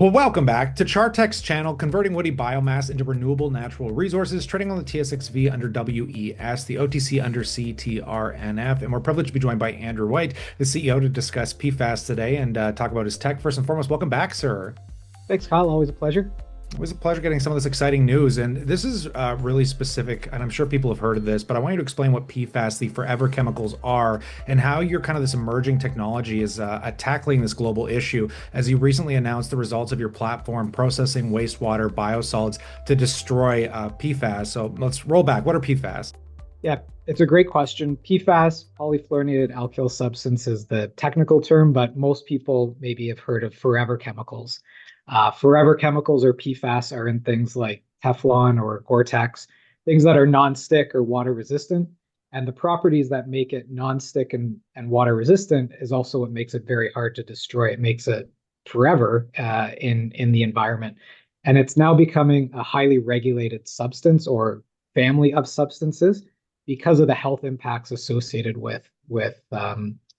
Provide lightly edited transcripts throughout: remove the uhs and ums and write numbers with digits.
Well, welcome back to CHAR channel, converting woody biomass into renewable natural resources, trading on the TSXV under WES, the OTC under CTRNF. And we're privileged to be joined by Andrew White, the CEO, to discuss PFAS today and talk about his tech. First and foremost, welcome back, sir. Thanks, Kyle. Always a pleasure. It was a pleasure getting some of this exciting news. And this is really specific, and I'm sure people have heard of this, but I want you to explain what PFAS, the forever chemicals, are and how your kind of this emerging technology is tackling this global issue. As you recently announced the results of your platform processing wastewater biosolids to destroy PFAS. So let's roll back. What are PFAS? Yeah, it's a great question. PFAS, polyfluorinated alkyl substance, is the technical term, but most people maybe have heard of forever chemicals. Forever chemicals or PFAS are in things like Teflon or Gore-Tex, things that are non-stick or water resistant. And the properties that make it non-stick and water resistant is also what makes it very hard to destroy. It makes it forever in the environment. And it's now becoming a highly regulated substance or family of substances because of the health impacts associated with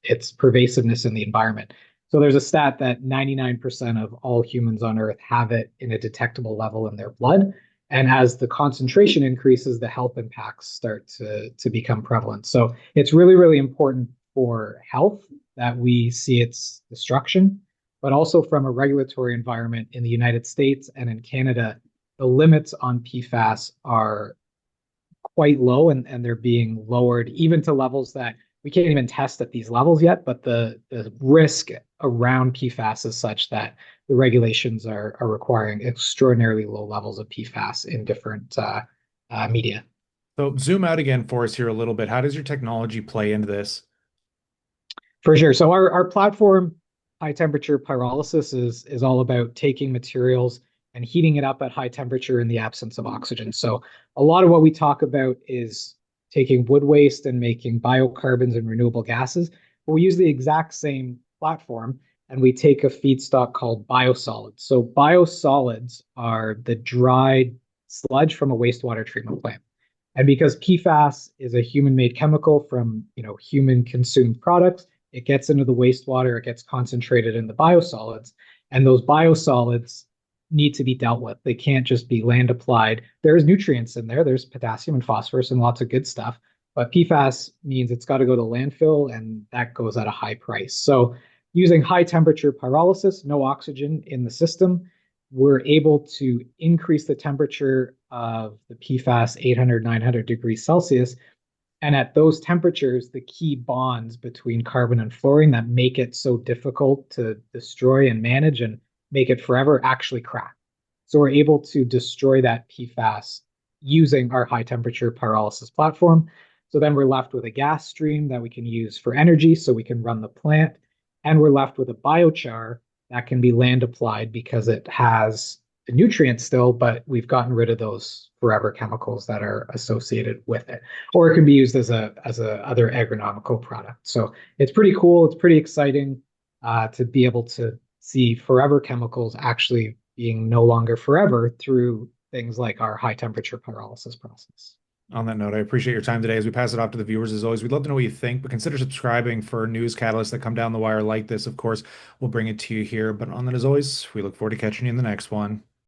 its pervasiveness in the environment. So there's a stat that 99% of all humans on Earth have it in a detectable level in their blood. And as the concentration increases, the health impacts start to become prevalent. So it's really, really important for health that we see its destruction, but also from a regulatory environment in the United States and in Canada, the limits on PFAS are quite low and they're being lowered even to levels that we can't even test at these levels yet, but the risk around PFAS is such that the regulations are requiring extraordinarily low levels of PFAS in different media. So zoom out again for us here a little bit. How does your technology play into this? For sure. So our platform, high temperature pyrolysis, is all about taking materials and heating it up at high temperature in the absence of oxygen. So a lot of what we talk about is taking wood waste and making biocarbons and renewable gases. But we use the exact same platform and we take a feedstock called biosolids. So biosolids are the dried sludge from a wastewater treatment plant. And because PFAS is a human-made chemical from, human-consumed products, it gets into the wastewater, it gets concentrated in the biosolids, and those biosolids need to be dealt with. They can't just be land applied. There's nutrients in there. There's potassium and phosphorus and lots of good stuff. But PFAS means it's got to go to landfill, and that goes at a high price. So using high temperature pyrolysis, no oxygen in the system, we're able to increase the temperature of the PFAS 800, 900 degrees Celsius. And at those temperatures, the key bonds between carbon and fluorine that make it so difficult to destroy and manage and make it forever actually crack. So we're able to destroy that PFAS using our high temperature pyrolysis platform. So then we're left with a gas stream that we can use for energy so we can run the plant. And we're left with a biochar that can be land applied because it has the nutrients still, but we've gotten rid of those forever chemicals that are associated with it. Or it can be used as a other agronomical product. So it's pretty cool. It's pretty exciting to be able to see forever chemicals actually being no longer forever through things like our high temperature pyrolysis process. On that note, I appreciate your time today. As we pass it off to the viewers, as always, we'd love to know what you think, but consider subscribing for news catalysts that come down the wire like this. Of course, we'll bring it to you here. But on that, as always, we look forward to catching you in the next one.